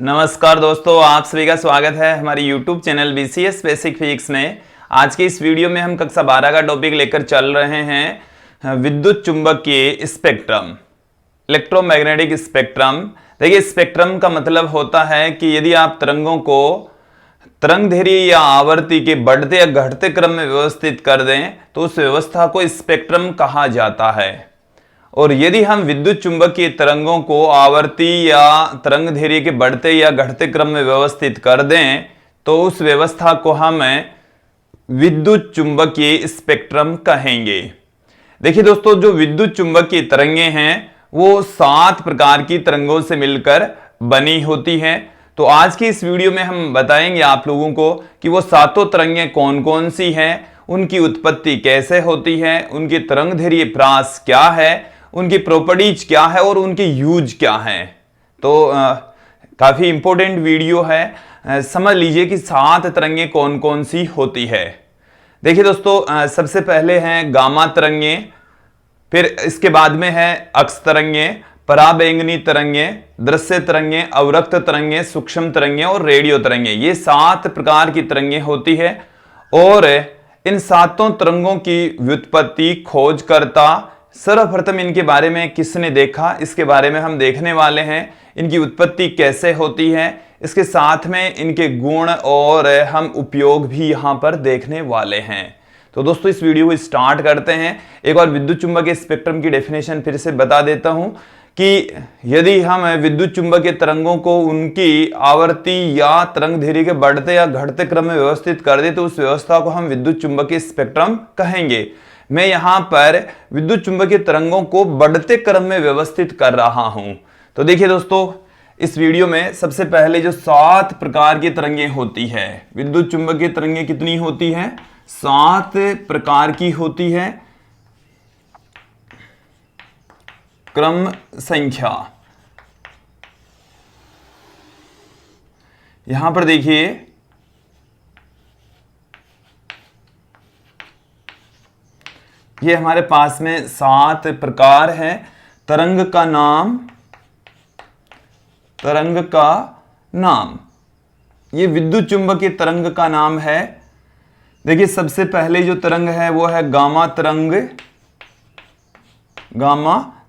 नमस्कार दोस्तों, आप सभी का स्वागत है हमारे YouTube channel BCS basic physics में। आज के इस वीडियो में हम कक्षा 12 का टॉपिक लेकर चल रहे हैं विद्युत चुंबकीय स्पेक्ट्रम, इलेक्ट्रोमैग्नेटिक स्पेक्ट्रम। देखिए, स्पेक्ट्रम का मतलब होता है कि यदि आप तरंगों को तरंगदैर्घ्य या आवर्ती के बढ़ते या घटते क्रम में व्यवस्थित कर दें तो उस व्यवस्था को स्पेक्ट्रम कहा जाता है। और यदि हम विद्युत चुंबकीय तरंगों को आवर्ती या तरंगदैर्घ्य के बढ़ते या घटते क्रम में व्यवस्थित कर दें तो उस व्यवस्था को हम विद्युत चुंबकीय स्पेक्ट्रम कहेंगे। देखिए दोस्तों, जो विद्युत चुंबकीय तरंगें हैं वो 7 प्रकार की तरंगों से मिलकर बनी होती हैं। तो आज की इस वीडियो में हम बताएंगे आप लोगों को कि वो 7 तरंगें कौन कौन सी हैं, उनकी उत्पत्ति कैसे होती है, उनकी तरंगदैर्घ्य ह्रास क्या है, उनकी प्रॉपर्टीज क्या है और उनके यूज क्या हैं। तो काफी इंपॉर्टेंट वीडियो है। समझ लीजिए कि 7 तरंगें कौन कौन सी होती है। देखिए दोस्तों, सबसे पहले हैं गामा तरंगें, फिर इसके बाद में है अक्स तरंगें, पराबैंगनी तरंगें, दृश्य तरंगें, अवरक्त तरंगें, सूक्ष्म तरंगें और रेडियो तरंगें। ये 7 प्रकार की तरंगें होती है और इन 7 तरंगों की व्युत्पत्ति खोजकर्ता सर्वप्रथम इनके बारे में किसने देखा, इसके बारे में हम देखने वाले हैं। इनकी उत्पत्ति कैसे होती है, इसके साथ में इनके गुण और हम उपयोग भी यहां पर देखने वाले हैं। तो दोस्तों, इस वीडियो को स्टार्ट करते हैं। एक बार विद्युत चुंबकीय स्पेक्ट्रम की डेफिनेशन फिर से बता देता हूं कि यदि हम विद्युत चुंबकीय तरंगों को उनकी आवर्ती या तरंगदैर्घ्य के बढ़ते या घटते क्रम में व्यवस्थित कर दे तो उस व्यवस्था को हम विद्युत चुंबकीय स्पेक्ट्रम कहेंगे। मैं यहां पर विद्युत चुंबकीय तरंगों को बढ़ते क्रम में व्यवस्थित कर रहा हूं। तो देखिए दोस्तों, इस वीडियो में सबसे पहले जो 7 प्रकार की तरंगें होती है, विद्युत चुंबकीय तरंगें कितनी होती हैं? 7 प्रकार की होती है। क्रम संख्या यहां पर देखिए, ये हमारे पास में 7 प्रकार है। तरंग का नाम, ये विद्युत चुंबकीय तरंग का नाम है। देखिए, सबसे पहले जो तरंग है वो है गामा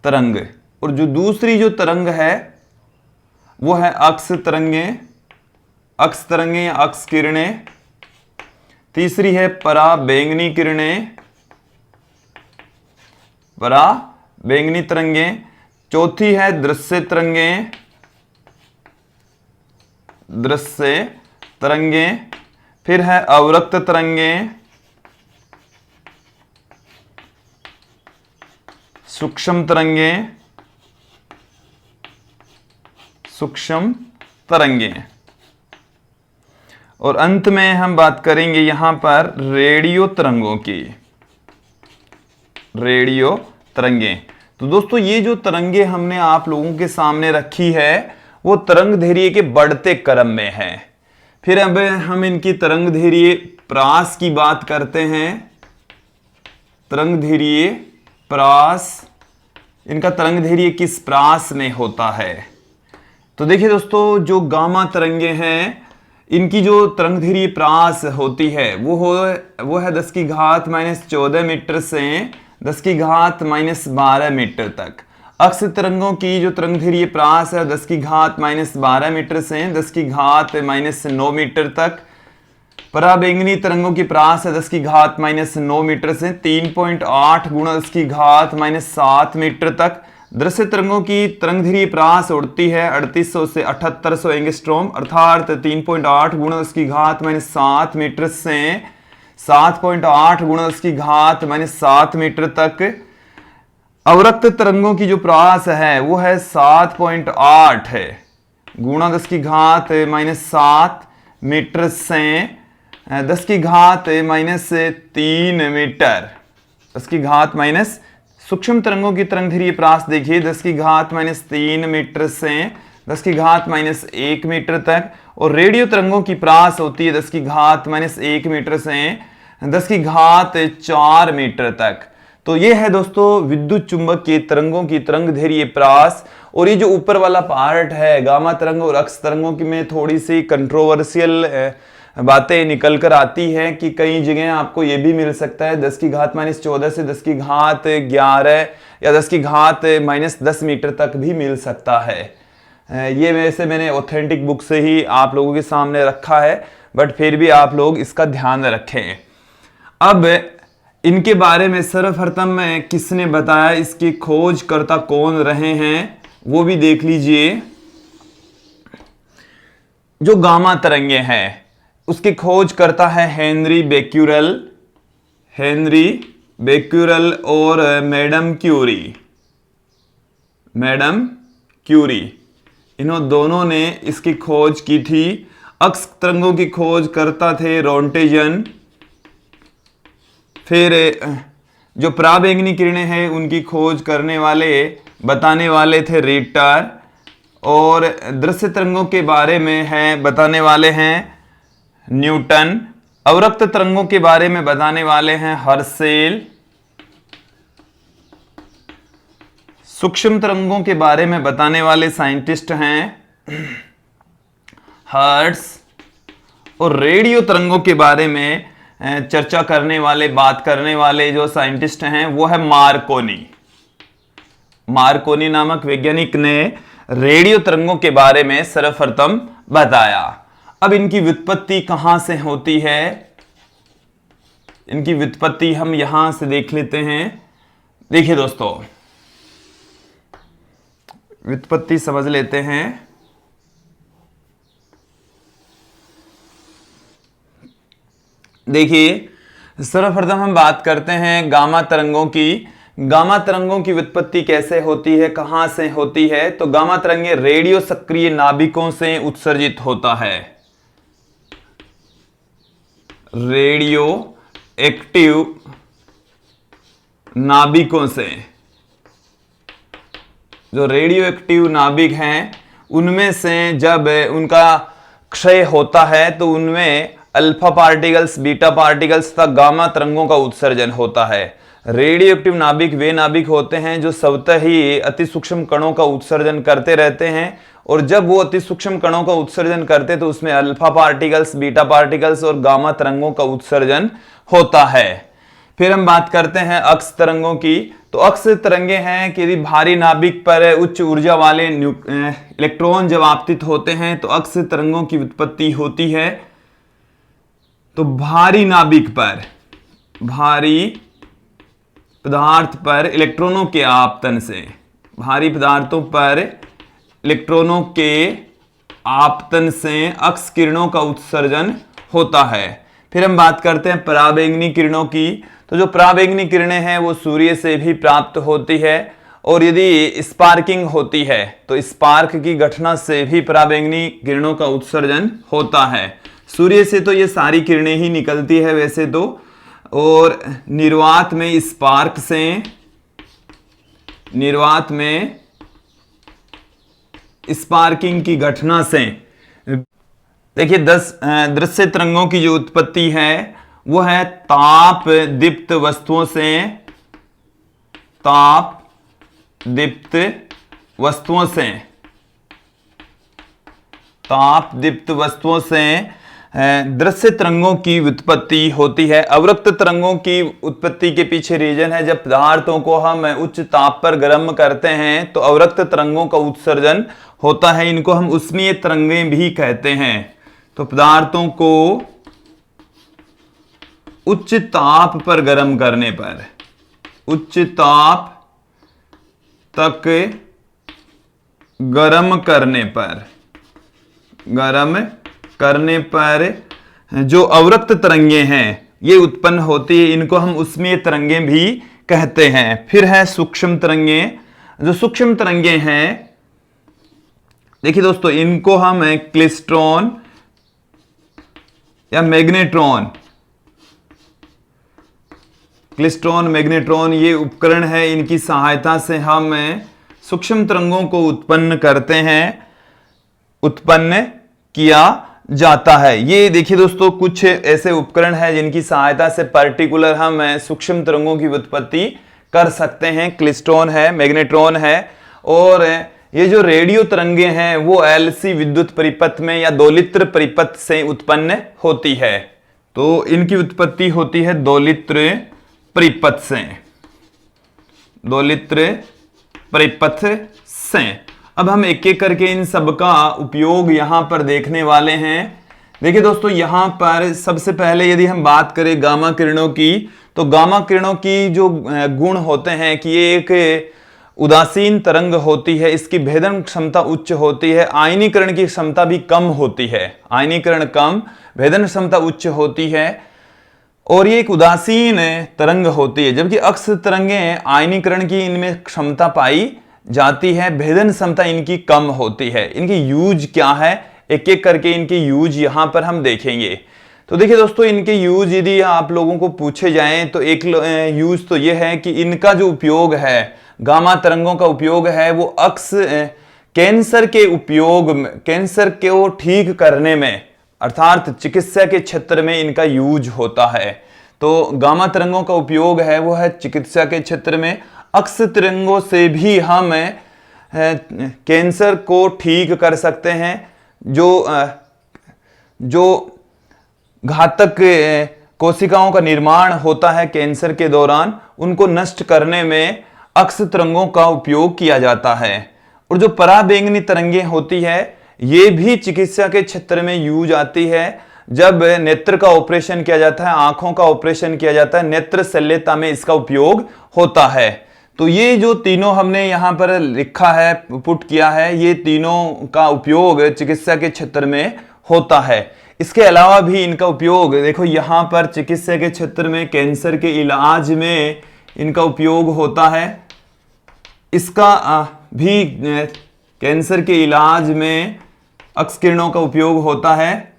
तरंग, और जो दूसरी जो तरंग है वो है अक्स तरंगें या अक्स किरणें। तीसरी है पराबैंगनी किरणें, पराबैंगनी तरंगें। चौथी है दृश्य तरंगें। फिर है अवरक्त तरंगें, सूक्ष्म तरंगें और अंत में हम बात करेंगे यहां पर रेडियो तरंगों की, रेडियो तरंगें। तो दोस्तों, ये जो तरंगें हमने आप लोगों के सामने रखी है वो तरंगदैर्घ्य के बढ़ते क्रम में है। फिर अब हम इनकी तरंगदैर्घ्य ह्रास की बात करते हैं। तरंगदैर्घ्य ह्रास, इनका तरंगदैर्घ्य किस ह्रास में होता है? तो देखिए दोस्तों, जो गामा तरंगें हैं इनकी जो तरंगदैर्घ्य ह्रास होती है वो है 10⁻⁻14 मीटर से 10⁻⁻12 मीटर तक। अक्स तरंगों की जो तरंगदैर्घ्य ह्रास है 10⁻⁻12 मीटर से 10⁻⁻9 मीटर तक। पराबैंगनी तरंगों की ह्रास है 10⁻⁻9 मीटर से 3.8 गुणा 10⁻⁷ मीटर तक। दृश्य तरंगों की तरंगदैर्घ्य ह्रास उड़ती है 3800 से 7800 एंगस्ट्रॉम, अर्थात 3.8 गुणा 10⁻⁷ मीटर से 7.8 गुणा 10⁻⁷ मीटर तक। अवरक्त तरंगों की जो ह्रास है वो है 7.8 है गुणा 10⁻⁻7 मीटर से 10⁻⁻3 मीटर, 10⁻⁻। सूक्ष्म तरंगों की तरंगदैर्घ्य ह्रास देखिए 10⁻⁻3 मीटर से 10⁻⁻1 मीटर तक। और रेडियो तरंगों की ह्रास होती है 10⁻⁻1 मीटर से 10⁻⁴ मीटर तक। तो ये है दोस्तों विद्युत चुंबकीय तरंगों की तरंग दैर्ध्य प्रास। और ये जो ऊपर वाला पार्ट है गामा तरंग और एक्स तरंगों की में थोड़ी सी कंट्रोवर्शियल बातें निकल कर आती हैं कि कई जगह आपको ये भी मिल सकता है 10 की घात -14 से 10 की घात 11 या 10 की घात -10 मीटर तक भी मिल सकता है। ये वैसे मैंने ऑथेंटिक बुक से ही आप लोगों के सामने रखा है, बट फिर भी आप लोग इसका ध्यान रखें। अब इनके बारे में सर्वप्रथम किसने बताया, इसकी खोजकर्ता कौन रहे हैं वो भी देख लीजिए। जो गामा तरंगे हैं उसकी खोज करता है हेनरी बेक्यूरेल और मैडम क्यूरी। इन्हों दोनों ने इसकी खोज की थी। अक्स तरंगों की खोज करता थे रोंटेजन। फिर जो पराबैंगनी किरणें हैं उनकी खोज करने वाले बताने वाले थे रिटर। और दृश्य तरंगों के बारे में बताने वाले हैं न्यूटन। अवरक्त तरंगों के बारे में बताने वाले हैं हर्शेल। सूक्ष्म तरंगों के बारे में बताने वाले साइंटिस्ट हैं हर्ट्ज। और रेडियो तरंगों के बारे में चर्चा करने वाले बात करने वाले जो साइंटिस्ट हैं वो है मार्कोनी नामक वैज्ञानिक ने रेडियो तरंगों के बारे में सर्वप्रथम बताया। अब इनकी व्युत्पत्ति कहां से होती है, इनकी व्युत्पत्ति हम यहां से देख लेते हैं। देखिए दोस्तों, व्युत्पत्ति समझ लेते हैं। देखिए सर्वप्रथम हम बात करते हैं गामा तरंगों की। गामा तरंगों की व्युत्पत्ति कैसे होती है, कहां से होती है? तो गामा तरंगे रेडियो सक्रिय नाभिकों से उत्सर्जित होता है। रेडियो एक्टिव नाभिकों से, जो रेडियो एक्टिव नाभिक हैं उनमें से जब उनका क्षय होता है तो उनमें अल्फा पार्टिकल्स, बीटा पार्टिकल्स तथा गामा तरंगों का उत्सर्जन होता है। रेडियो एक्टिव नाभिक वे नाभिक होते हैं जो स्वतः ही अति सूक्ष्म कणों का उत्सर्जन करते रहते हैं। और जब वो अति सूक्ष्म कणों का उत्सर्जन करते तो उसमें अल्फा पार्टिकल्स, बीटा पार्टिकल्स और गामा तरंगों का उत्सर्जन होता है। फिर हम बात करते हैं अक्स तरंगों की। तो अक्स तरंगे हैं कि यदि भारी नाभिक पर उच्च ऊर्जा वाले इलेक्ट्रॉन जब आपतित होते हैं तो अक्स तरंगों की उत्पत्ति होती है। तो भारी नाभिक पर, भारी पदार्थ पर इलेक्ट्रॉनों के आपतन से, भारी पदार्थों पर इलेक्ट्रॉनों के आपतन से अक्स किरणों का उत्सर्जन होता है। फिर हम बात करते हैं पराबैंगनी किरणों की। तो जो पराबैंगनी किरणें हैं वो सूर्य से भी प्राप्त होती है। और यदि स्पार्किंग होती है तो स्पार्क की घटना से भी पराबैंगनी किरणों का उत्सर्जन होता है। सूर्य से तो ये सारी किरणें ही निकलती है वैसे तो। और निर्वात में स्पार्क से, निर्वात में स्पार्किंग की घटना से, देखिए 10 दृश्य तरंगों की जो उत्पत्ति है वो है ताप दीप्त वस्तुओं से, ताप दीप्त वस्तुओं से, ताप दीप्त वस्तुओं से दृश्य तरंगों की उत्पत्ति होती है। अवरक्त तरंगों की उत्पत्ति के पीछे रीजन है जब पदार्थों को हम उच्च ताप पर गर्म करते हैं तो अवरक्त तरंगों का उत्सर्जन होता है। इनको हम उष्मीय तरंगें भी कहते हैं। तो पदार्थों को उच्च ताप पर गर्म करने पर, उच्च ताप तक गर्म करने पर जो अवरक्त तरंगे हैं ये उत्पन्न होती है। इनको हम उष्मीय तरंगे भी कहते हैं। फिर है सूक्ष्म तरंगे। जो सूक्ष्म तरंगे हैं, देखिए दोस्तों, इनको हम क्लेस्ट्रॉन या मैग्नेट्रॉन, क्लेस्ट्रॉन, मैग्नेट्रॉन ये उपकरण है, इनकी सहायता से हम सूक्ष्म तरंगों को उत्पन्न करते हैं, उत्पन्न किया जाता है। ये देखिए दोस्तों, कुछ ऐसे उपकरण हैं जिनकी सहायता से पर्टिकुलर हम सूक्ष्म तरंगों की उत्पत्ति कर सकते हैं, क्लिस्ट्रॉन है, मैग्नेट्रॉन है। और ये जो रेडियो तरंगे हैं वो एलसी विद्युत परिपथ में या दोलित्र परिपथ से उत्पन्न होती है। तो इनकी उत्पत्ति होती है दोलित्र परिपथ से, दोलित्र परिपथ से। अब हम एक एक करके इन सब का उपयोग यहां पर देखने वाले हैं। देखिए दोस्तों, यहां पर सबसे पहले यदि हम बात करें गामा किरणों की, तो गामा किरणों की जो गुण होते हैं कि ये एक उदासीन तरंग होती है, इसकी भेदन क्षमता उच्च होती है, आयनीकरण की क्षमता भी कम होती है, आयनीकरण कम, भेदन क्षमता उच्च होती है, और ये एक उदासीन तरंग होती है। जबकि अक्स तरंगे आयनीकरण की इनमें क्षमता पाई जाती है, भेदन क्षमता इनकी कम होती है। इनकी यूज क्या है, एक एक करके इनके यूज यहां पर हम देखेंगे। तो देखिए दोस्तों, इनके यूज यदि आप लोगों को पूछे जाएं तो एक यूज तो यह है कि इनका जो उपयोग है, गामा तरंगों का उपयोग है, वो अक्स कैंसर के उपयोग में, कैंसर को ठीक करने में, अर्थात चिकित्सा के क्षेत्र में इनका यूज होता है। तो गामा तरंगों का उपयोग है वो है चिकित्सा के क्षेत्र में। अक्स तरंगों से भी हम कैंसर को ठीक कर सकते हैं। जो घातक कोशिकाओं का निर्माण होता है कैंसर के दौरान, उनको नष्ट करने में अक्स तरंगों का उपयोग किया जाता है। और जो पराबैंगनी तरंगें होती है, ये भी चिकित्सा के क्षेत्र में यूज आती है। जब नेत्र का ऑपरेशन किया जाता है, आंखों का ऑपरेशन किया जाता है, नेत्र शल्यता में इसका उपयोग होता है। तो ये जो तीनों हमने यहां पर लिखा है, पुट किया है, ये तीनों का उपयोग चिकित्सा के क्षेत्र में होता है। इसके अलावा भी इनका उपयोग देखो, यहां पर चिकित्सा के क्षेत्र में कैंसर के इलाज में इनका उपयोग होता है। इसका भी कैंसर के इलाज में अक्स किरणों का उपयोग होता है।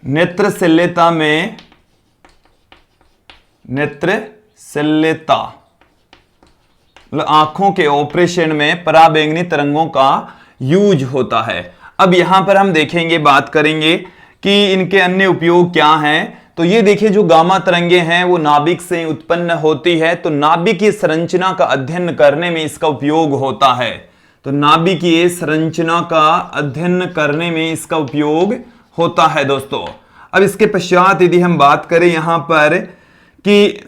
नेत्र शल्यता में, नेत्र शल्यता मतलब आंखों के ऑपरेशन में पराबैंगनी तरंगों का यूज होता है। अब यहां पर हम देखेंगे, बात करेंगे कि इनके अन्य उपयोग क्या हैं। तो ये देखिए, जो गामा तरंगे हैं वो नाभिक से उत्पन्न होती है, तो नाभिकीय संरचना का अध्ययन करने में इसका उपयोग होता है। तो नाभिकीय संरचना का अध्ययन करने में इसका उपयोग होता है दोस्तों। अब इसके पश्चात यदि हम बात करें यहां पर कि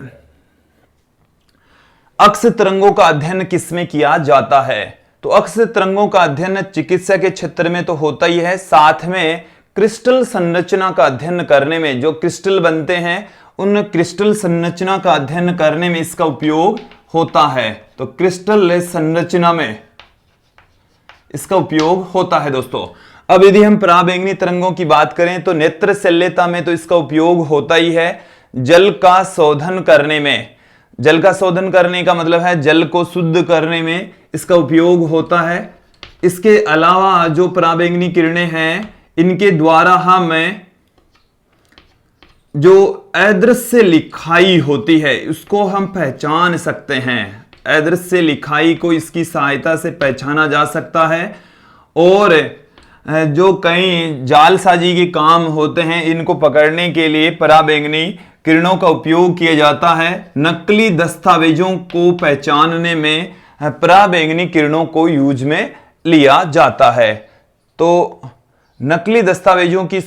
अक्स तरंगों का अध्ययन किसमें किया जाता है, तो अक्स तरंगों का अध्ययन चिकित्सा के क्षेत्र में तो होता ही है, साथ में क्रिस्टल संरचना का अध्ययन करने में, जो क्रिस्टल बनते हैं उन क्रिस्टल संरचना का अध्ययन करने में इसका उपयोग होता है। तो क्रिस्टल संरचना में इसका उपयोग होता है दोस्तों। अब यदि हम पराबैंगनी तरंगों की बात करें तो नेत्र शल्यता में तो इसका उपयोग होता ही है। जल का शोधन करने में, जल का शोधन करने का मतलब है जल को शुद्ध करने में इसका उपयोग होता है। इसके अलावा जो पराबैंगनी किरणें हैं, इनके द्वारा हम जो अदृश्य लिखाई होती है उसको हम पहचान सकते हैं। अदृश्य लिखाई को इसकी सहायता से पहचाना जा सकता है। और जो कई जालसाजी के काम होते हैं, इनको पकड़ने के लिए पराबैंगनी किरणों का उपयोग किया जाता है। नकली दस्तावेजों को पहचानने में पराबैंगनी किरणों को यूज में लिया जाता है। तो नकली दस्तावेजों की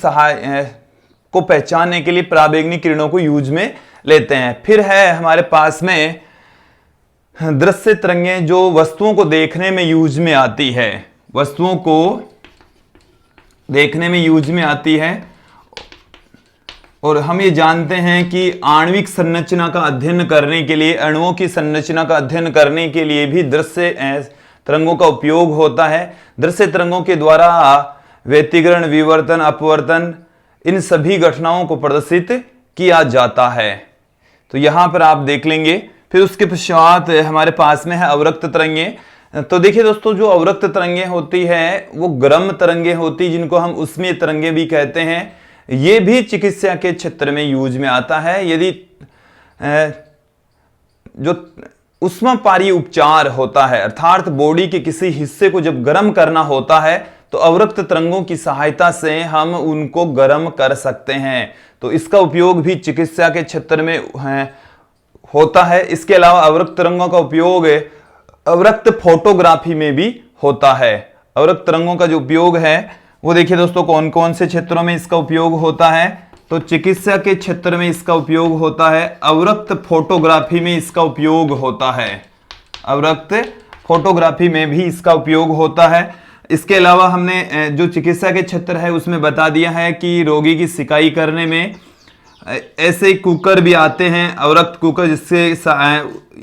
को पहचानने के लिए पराबैंगनी किरणों को यूज में लेते हैं। फिर है हमारे पास में दृश्य तरंगें, जो वस्तुओं को देखने में यूज में आती है, वस्तुओं को देखने में यूज में आती है। और हम ये जानते हैं कि आणविक संरचना का अध्ययन करने के लिए, अणुओं की संरचना का अध्ययन करने के लिए भी दृश्य तरंगों का उपयोग होता है। दृश्य तरंगों के द्वारा व्यतिकरण, विवर्तन, अपवर्तन, इन सभी घटनाओं को प्रदर्शित किया जाता है। तो यहां पर आप देख लेंगे। फिर उसके पश्चात हमारे पास में है अवरक्त तरंगे। तो देखिए दोस्तों, जो अवरक्त तरंगे होती है वो गर्म तरंगे होती, जिनको हम उष्मीय तरंगे भी कहते हैं। ये भी चिकित्सा के क्षेत्र में यूज में आता है। यदि जो उष्मापारी उपचार होता है, अर्थात बॉडी के किसी हिस्से को जब गर्म करना होता है, तो अवरक्त तरंगों की सहायता से हम उनको गर्म कर सकते हैं। तो इसका उपयोग भी चिकित्सा के क्षेत्र में होता है। इसके अलावा अवरक्त तरंगों का उपयोग अवरक्त फोटोग्राफी में भी होता है। अवरक्त तरंगों का जो उपयोग है वो देखिए दोस्तों कौन कौन से क्षेत्रों में इसका उपयोग होता है। तो चिकित्सा के क्षेत्र में इसका उपयोग होता है, अवरक्त फोटोग्राफी में इसका उपयोग होता है, अवरक्त फोटोग्राफी में भी इसका उपयोग होता है। इसके अलावा हमने जो चिकित्सा के क्षेत्र है उसमें बता दिया है कि रोगी की सिकाई करने में ऐसे कुकर भी आते हैं, अवरक्त कुकर, जिससे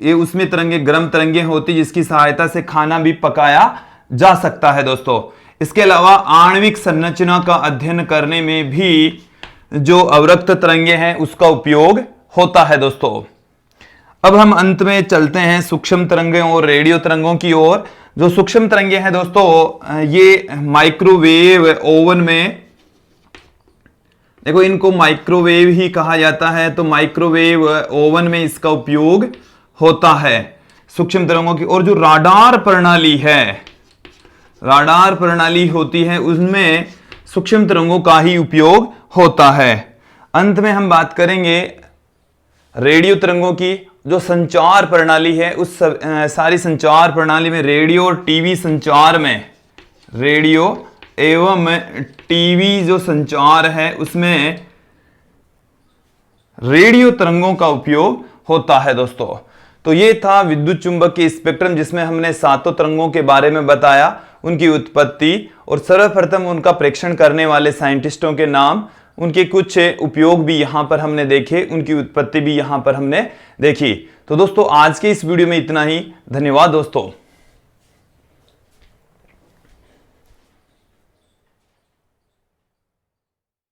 ये उसमें तरंगे, गर्म तरंगे होती जिसकी सहायता से खाना भी पकाया जा सकता है दोस्तों। इसके अलावा आणविक संरचना का अध्ययन करने में भी जो अवरक्त तरंगे हैं उसका उपयोग होता है दोस्तों। अब हम अंत में चलते हैं सूक्ष्म तरंगों और रेडियो तरंगों की ओर। जो सूक्ष्म तरंगे हैं दोस्तों ये माइक्रोवेव ओवन में, देखो इनको माइक्रोवेव ही कहा जाता है, तो माइक्रोवेव ओवन में इसका उपयोग होता है सूक्ष्म तरंगों की। और जो राडार प्रणाली है, राडार प्रणाली होती है उसमें सूक्ष्म तरंगों का ही उपयोग होता है। अंत में हम बात करेंगे रेडियो तरंगों की। जो संचार प्रणाली है उस सारी संचार प्रणाली में रेडियो और टीवी संचार में, रेडियो एवं टीवी जो संचार है उसमें रेडियो तरंगों का उपयोग होता है दोस्तों। तो ये था विद्युत चुंबकीय स्पेक्ट्रम जिसमें हमने सातों तरंगों के बारे में बताया, उनकी उत्पत्ति और सर्वप्रथम उनका प्रेक्षण करने वाले साइंटिस्टों के नाम, उनके कुछ उपयोग भी यहां पर हमने देखे, उनकी उत्पत्ति भी यहां पर हमने देखी। तो दोस्तों आज के इस वीडियो में इतना ही। धन्यवाद दोस्तों।